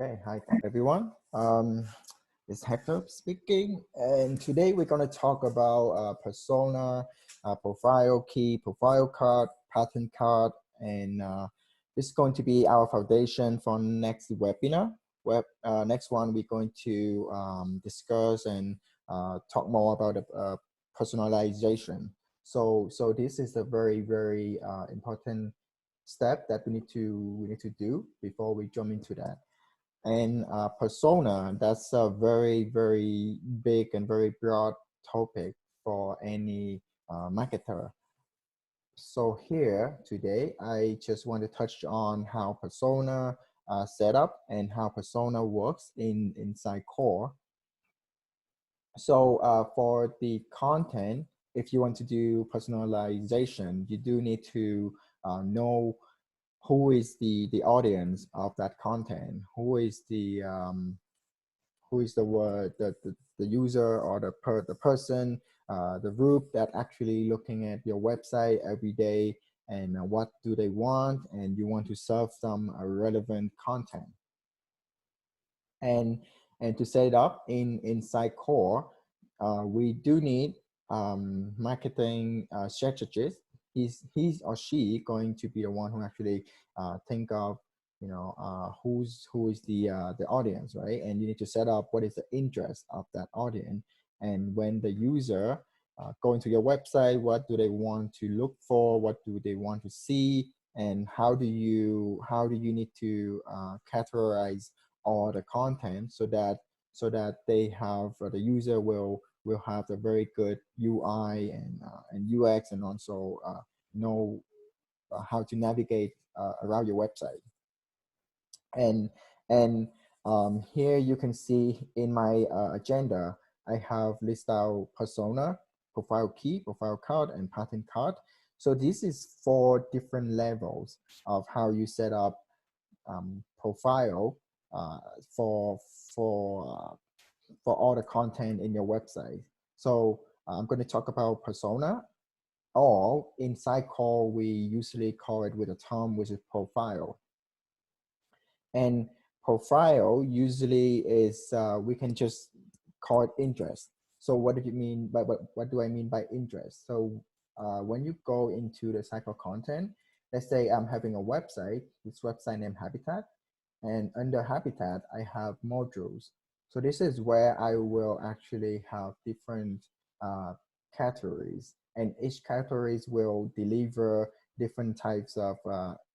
Hey, hi everyone. It's Hector speaking, and today we're going to talk about persona, profile key, profile card, pattern card, and this is going to be our foundation for next webinar. Next one, we're going to discuss and talk more about personalization. So this is a very important step that we need to do before we jump into that. And persona, that's a very big and very broad topic for any marketer. So here today, I just want to touch on how persona set up and how persona works in Sitecore. So for the content, if you want to do personalization, you do need to know who is the audience of that content, who is the word the user or the person, the group that actually looking at your website every day, and what do they want, and you want to serve some relevant content. And to set it up in Sitecore, we do need marketing strategist. He's or she going to be the one who actually think of who is the audience, right? And you need to set up what is the interest of that audience, and when the user go into your website, what do they want to look for, what do they want to see, and how do you need to categorize all the content so that they have the user will have a very good UI and UX, and also know how to navigate around your website. And here you can see in my agenda, I have listed out persona, profile key, profile card, and pattern card. So this is 4 different levels of how you set up profile uh, for for uh, for all the content in your website. So I'm going to talk about persona, or in Sitecore we usually call it with a term which is profile. And profile usually is we can just call it interest. So what do you mean by what do I mean by interest? So when you go into the Sitecore content, let's say I'm having a website, this website named Habitat, and under Habitat, I have modules. So this is where I will actually have different categories, and each categories will deliver different types of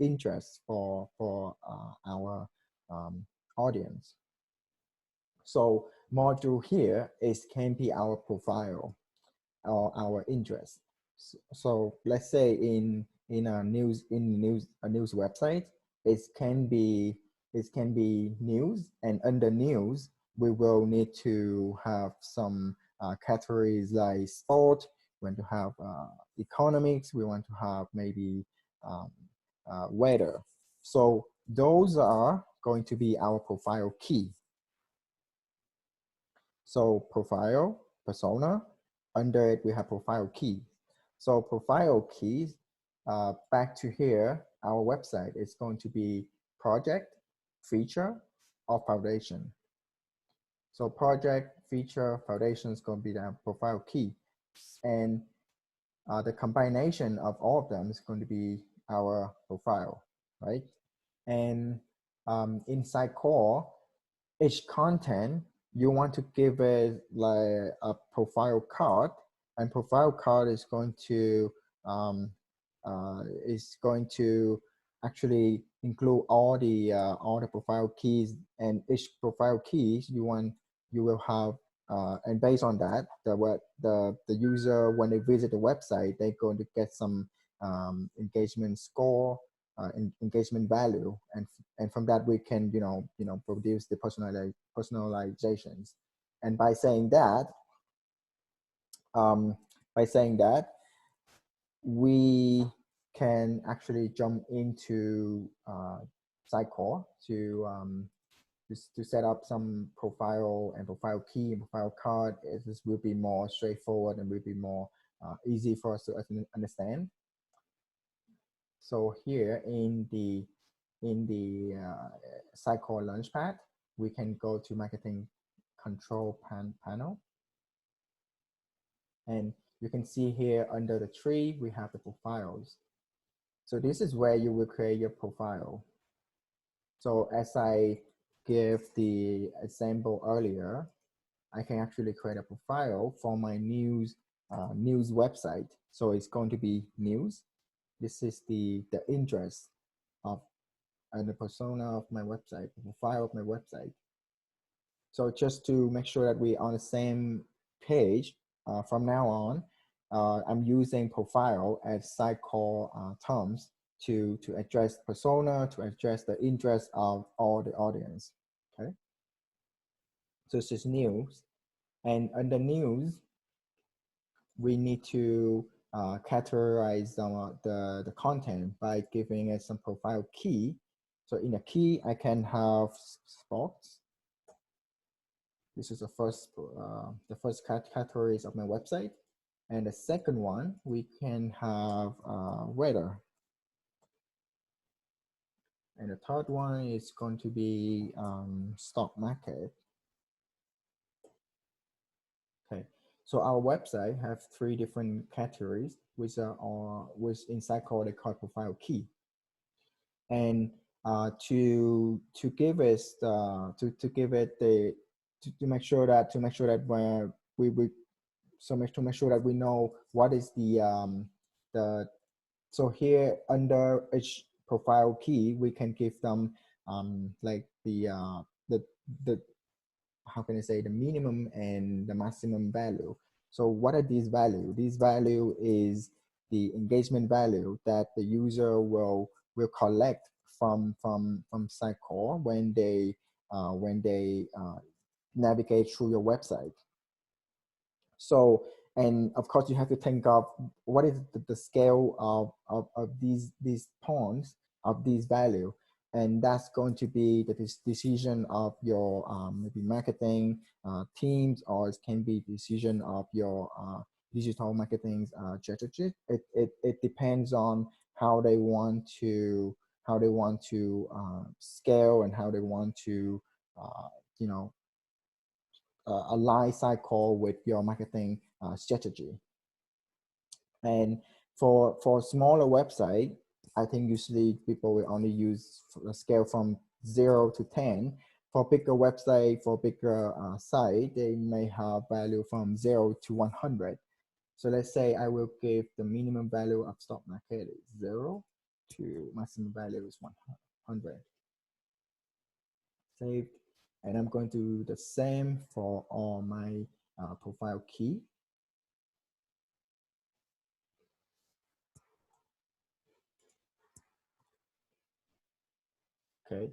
interests for our audience. So module here is can be our profile or our interest. So let's say in a news website, it can be news, and under news we will need to have some categories like sport. We want to have economics. We want to have maybe um, weather. So those are going to be our profile key. So profile, persona, under it we have profile key. So profile keys, back to here, our website is going to be project, feature, or foundation. So project, feature, foundation is going to be the profile key. And the combination of all of them is going to be our profile, right? And inside core, each content you want to give it like a profile card, and profile card is going to actually include all the profile keys, and each profile keys you will have and based on that, the user, when they visit the website, they're going to get some engagement score, engagement value, and from that we can produce the personalizations. And um, by saying that, we can actually jump into Sitecore to set up some profile and profile key and profile card. This will be more straightforward and will be more easy for us to understand. So here in the Sitecore Launchpad, we can go to marketing control panel. And you can see here under the tree, we have the profiles. So this is where you will create your profile. So as I give the example earlier, I can actually create a profile for my news website. So it's going to be news. This is the interest of and the persona of my website, the profile of my website. So just to make sure that we're on the same page from now on, I'm using profile as Sitecore terms to address persona, to address the interest of all the audience. Okay. So this is news, and under news, we need to categorize the content by giving it some profile key. So in a key, I can have sports. This is the first categories of my website. And the second one, we can have weather. And the third one is going to be stock market. Okay, so our website have 3 different categories, which inside called they call profile key. And to give us to give it the to make sure that when to make sure that we know what is the so here under each profile key we can give them like the how can I say, the minimum and the maximum value. So what are these value? This value is the engagement value that the user will collect from Sitecore when they navigate through your website. So, and of course you have to think of what is the scale of these points of these value, and that's going to be the decision of your maybe marketing teams, or it can be decision of your digital marketing strategy. It depends on how they want to scale and how they want to you know align Sitecore with your marketing strategy. And for smaller website, I think usually people will only use a scale from 0 to 10. For bigger website, for bigger site, they may have value from 0 to 100. So let's say I will give the minimum value of stock market is 0 to maximum value is 100. Saved. And I'm going to do the same for all my profile key. Okay.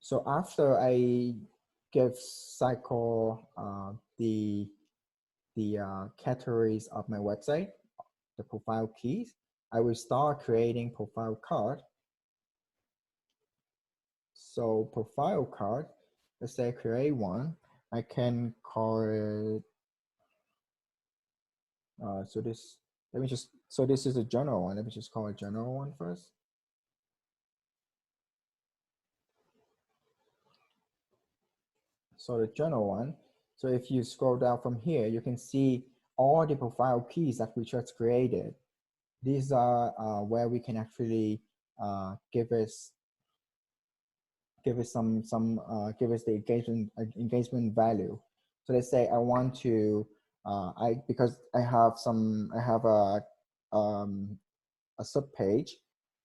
So after I give Sitecore the categories of my website, the profile keys, I will start creating profile card. So profile card, let's say create one. I can call it. So this. Let me just. So this is a general one. Let me just call it general one first. So the general one. So if you scroll down from here, you can see all the profile keys that we just created. These are where we can actually give us give us the engagement value. So let's say I want to because I have a sub page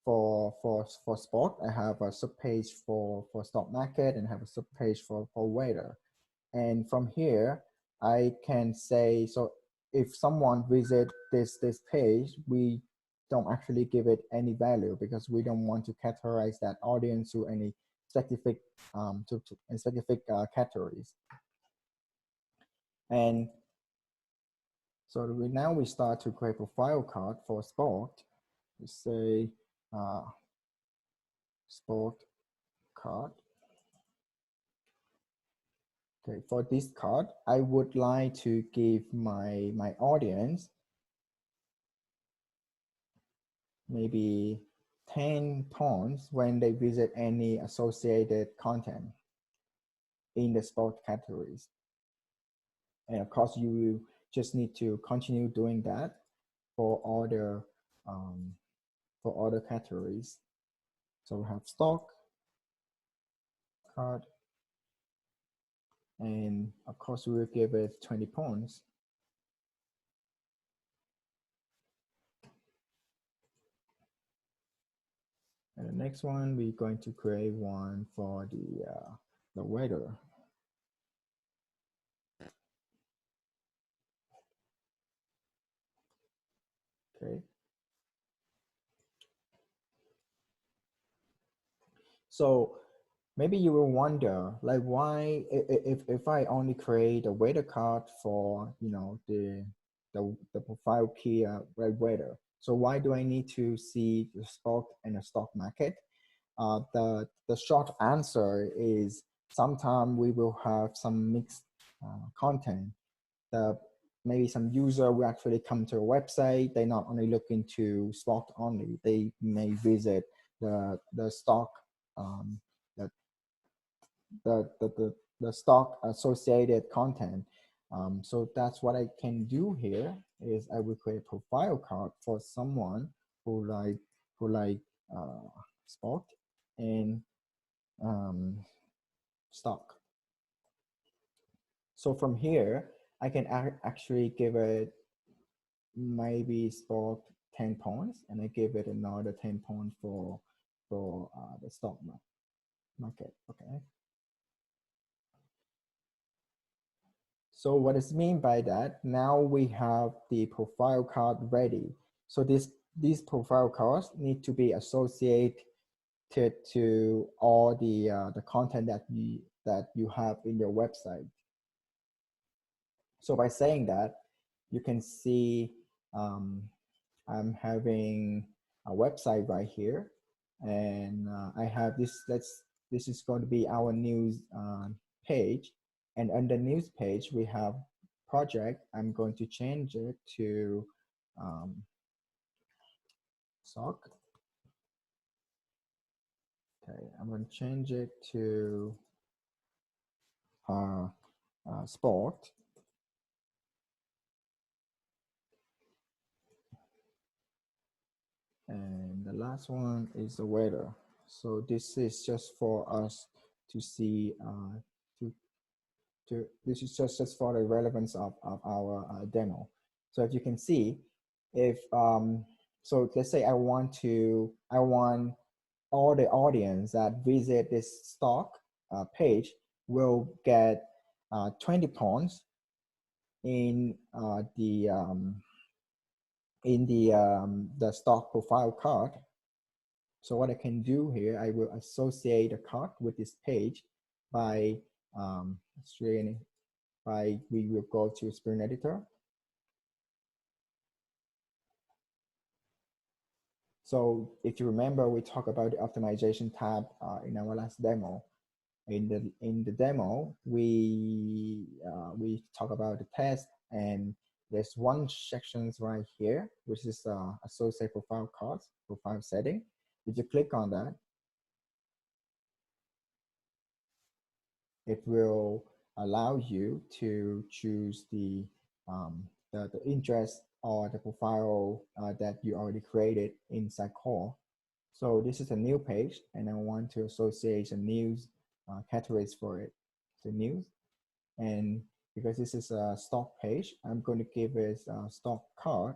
for sport. I have a sub page for stock market, and have a sub page for weather. And from here, I can say, so if someone visit this page, we don't actually give it any value because we don't want to categorize that audience to any specific specific categories. And so now we start to create a profile card for sport. We say sport card. Okay, for this card, I would like to give my audience maybe 10 points when they visit any associated content. in the sport categories. And of course, you just need to continue doing that for um, other categories. So we have stock, card, and of course we will give it 20 points. And the next one, we're going to create one for the weather. Okay. So maybe you will wonder, like, why if I only create a weather card for the profile key weather, so why do I need to see the spot and the stock market? The short answer is sometimes we will have some mixed content. The maybe some user will actually come to a website. They not only look into stock only, they may visit the stock um, the, the stock associated content. So that's what I can do here is I will create a profile card for someone who like sport and stock. So from here, I can actually give it maybe sport 10 points, and I give it another 10 points for the stock market. Okay. So what does it mean by that? Now we have the profile card ready. So these profile cards need to be associated to all the content that you have in your website. So by saying that, you can see I'm having a website right here, and I have this. This is going to be our news page, and under news page we have project. I'm going to change it to sock. Okay, I'm going to change it to sport. And the last one is the weather. So this is just for us to see this is just for the relevance of our demo. So if you can see, if so let's say I want all the audience that visit this stock page will get 20 points in the stock profile card. So what I can do here, I will associate a card with this page by we will go to Sprint Editor. So if you remember, we talked about the optimization tab in our last demo. In the demo, we talk about the test, and there's one section right here, which is associate profile cards, profile setting. If you click on that, it will allow you to choose the interest or the profile that you already created in Sitecore. So this is a new page, and I want to associate a news categories for it. So news, and because this is a stock page, I'm going to give it a stock card.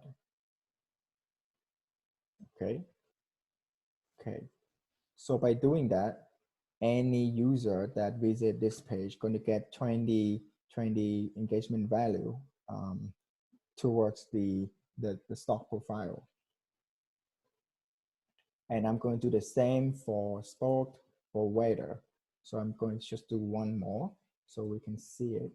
Okay. Okay. So by doing that, any user that visit this page going to get 20 engagement value towards the stock profile. And I'm going to do the same for sport, for weather. So I'm going to just do one more so we can see it.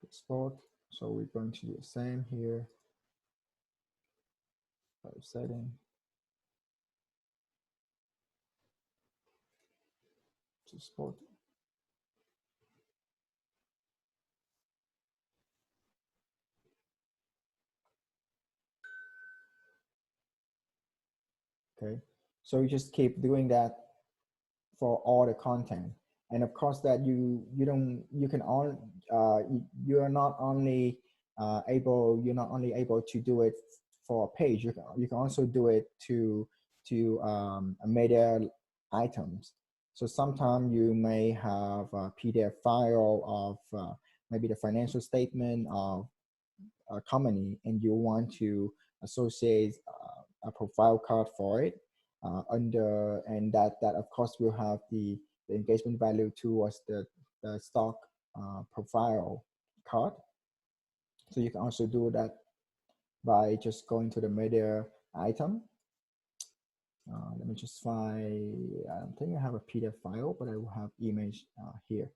Sport. So we're going to do the same here. Setting. To sport. Okay, so you just keep doing that for all the content. And of course that you don't you can all you are not only you're not only able to do it for a page, you can also do it to media items. So sometimes you may have a PDF file of maybe the financial statement of a company, and you want to associate a profile card for it under, and that of course will have the engagement value towards the stock profile card. So you can also do that by just going to the media item. Let me just find, I don't think I have a PDF file, but I will have image here.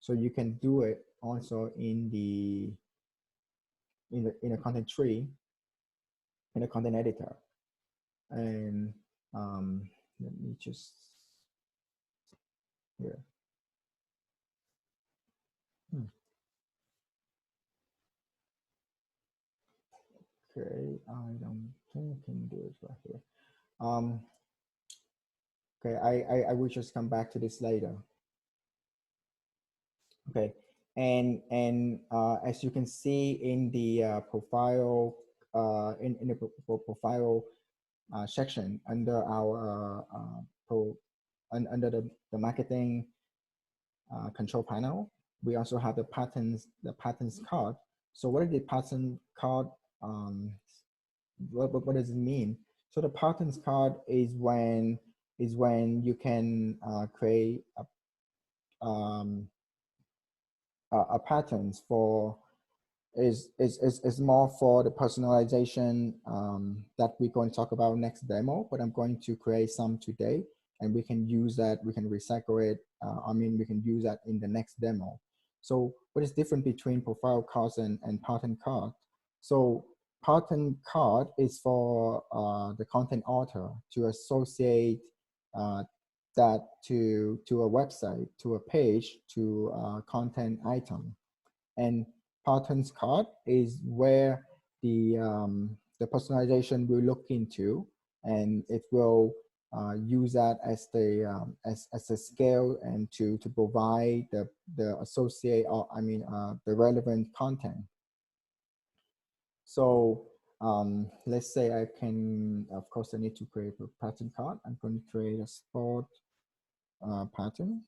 So you can do it also in the in a content tree, in a content editor. And let me just here. Okay, I don't think I can do it right here. Um, okay, I will just come back to this later. Okay, and as you can see in the profile, in the profile section under our under the marketing control panel, we also have the patterns card. So what is the pattern card? Um, what does it mean? So the patterns card is when you can create a patterns for is more for the personalization that we're going to talk about next demo, but I'm going to create some today, and we can use that, we can recycle it. I mean, we can use that in the next demo. So what is different between profile cards and pattern card? So pattern card is for the content author to associate that to a website, to a page, to a content item. And patterns card is where the personalization will look into, and it will use that as the as a scale and to provide the associate, or I mean the relevant content. So let's say I can, of course I need to create a pattern card. I'm going to create a sport pattern.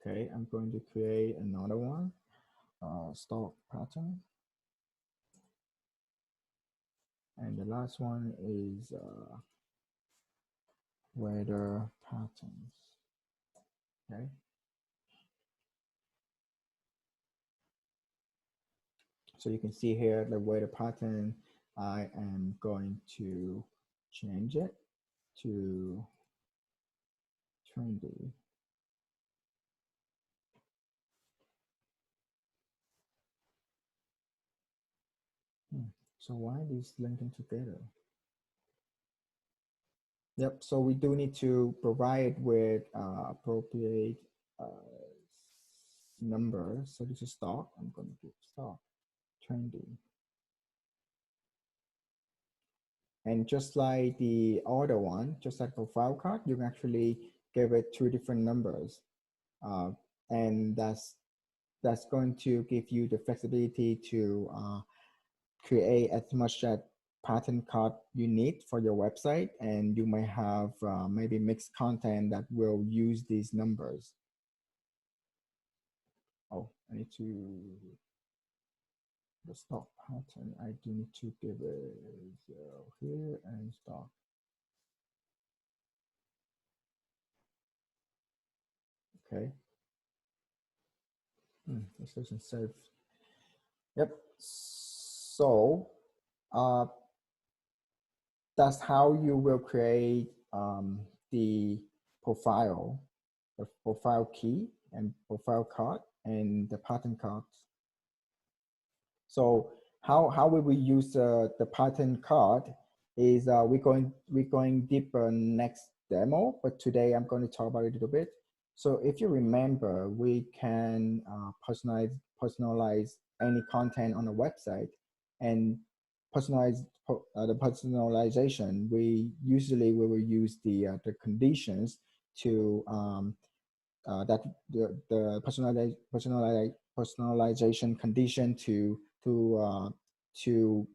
Okay, I'm going to create another one, stock pattern. And the last one is weather patterns. Okay. So you can see here the weather pattern. I am going to change it to trendy. So why these linking together? Yep, so we do need to provide with appropriate numbers. So this is stock. I'm going to give stock trendy. And just like the other one, just like profile card, you can actually give it two different numbers. And that's going to give you the flexibility to create as much that pattern card you need for your website. And you may have maybe mixed content that will use these numbers. Oh, I need to, the stock pattern, I do need to give it 0 here and stock. Okay. This doesn't save. Yep. So that's how you will create the profile, the profile key and profile card and the pattern cards. So how will we use the pattern card is we're going deeper next demo, but today I'm going to talk about it a little bit. So if you remember, we can personalize any content on a website. And the personalization, we will use the conditions to that the personalization condition to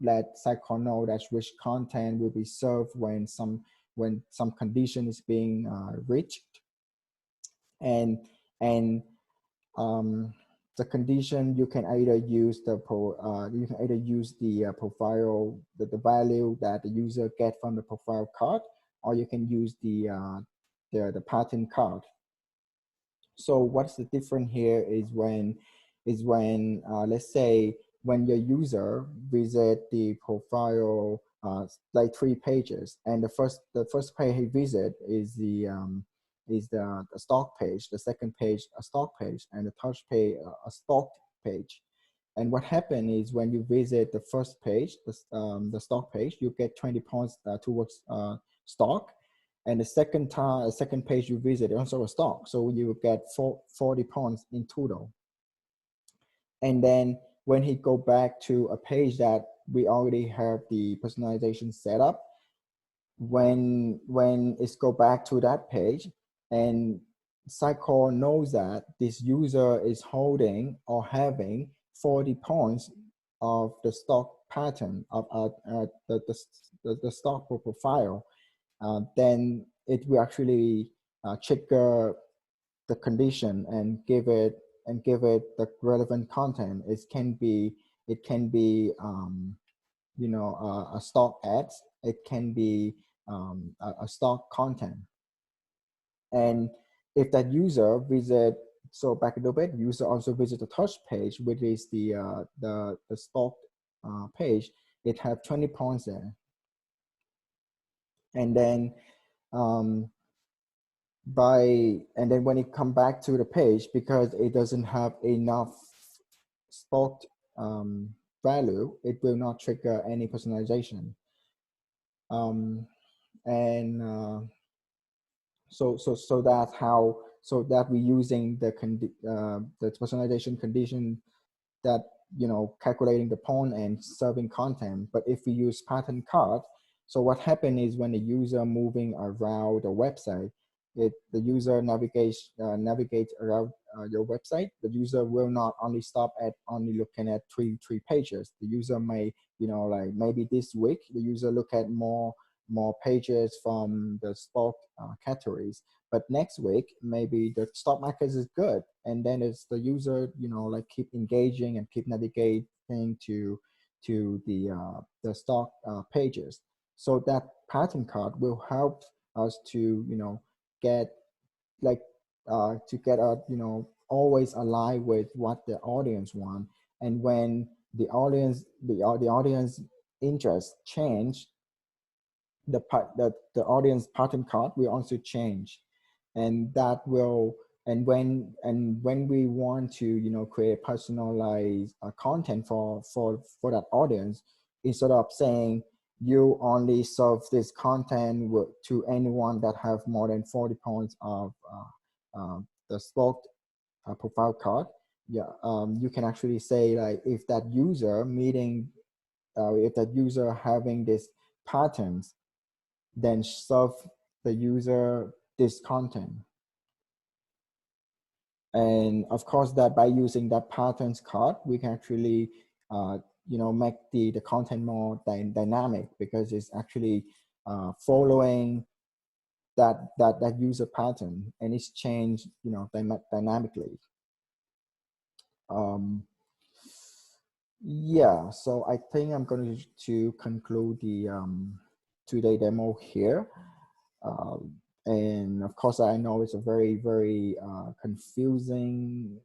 let Sitecore know that which content will be served when some condition is being reached. And and the condition, you can either use the profile, the value that the user get from the profile card, or you can use the pattern card. So what's the difference here is when let's say when your user visit the profile like 3 pages, and the first page he visit is the stock page, the second page a stock page, and the third page a stock page. And what happened is when you visit the first page, the stock page, you get 20 points towards stock. And the second page you visit also a stock, so you will get 40 points in total. And then when he go back to a page that we already have the personalization set up, when it's go back to that page, and Sitecore knows that this user is holding or having 40 points of the stock pattern of the stock profile, then it will actually trigger the condition and give it the relevant content. It can be you know, a stock ads. It can be a stock content. And if that user visit, so back a little bit, user also visit the touch page, which is the stock page. It have 20 points there. And then and then when it come back to the page, because it doesn't have enough stock value, it will not trigger any personalization. And so that's how, so that we're using the personalization condition that, you know, calculating the point and serving content. But if we use pattern card, so what happened is when the user moving around the website, the user navigates around your website, the user will not only stop at only looking at three pages. The user may, you know, like maybe this week the user look at more pages from the stock categories, but next week maybe the stock market is good, and then it's the user, you know, like keep engaging and keep navigating to the stock pages. So that pattern card will help us to, you know, get like to get a, you know, always align with what the audience want. And when the audience interest change, the audience pattern card will also change. And that will, and when we want to, you know, create personalized content for that audience, instead of saying you only serve this content to anyone that have more than 40 points of the stock profile card, yeah, you can actually say like, if that user having this patterns, then serve the user this content. And of course, that by using that patterns card, we can actually you know, make the content more dynamic, because it's actually following that user pattern, and it's changed, you know, dynamically. Yeah, so I think I'm going to conclude the today demo here. And of course, I know it's a very confusing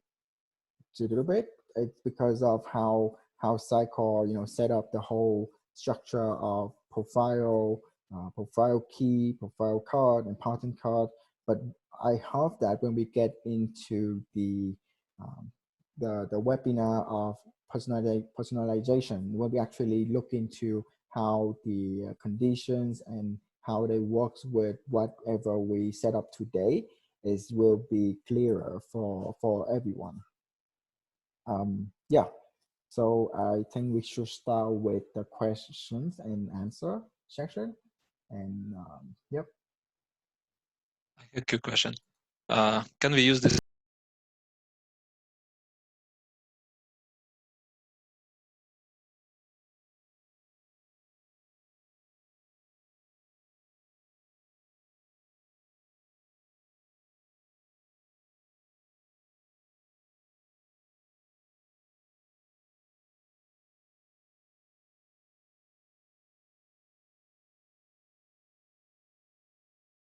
to a little bit. It's because of how Sitecore, you know, set up the whole structure of profile, profile key, profile card, and pattern card. But I hope that when we get into the webinar of personalization, when we actually look into how the conditions and how they works with whatever we set up today, will be clearer for everyone. Yeah, So I think we should start with the questions and answer section. And yep. A good question. Can we use this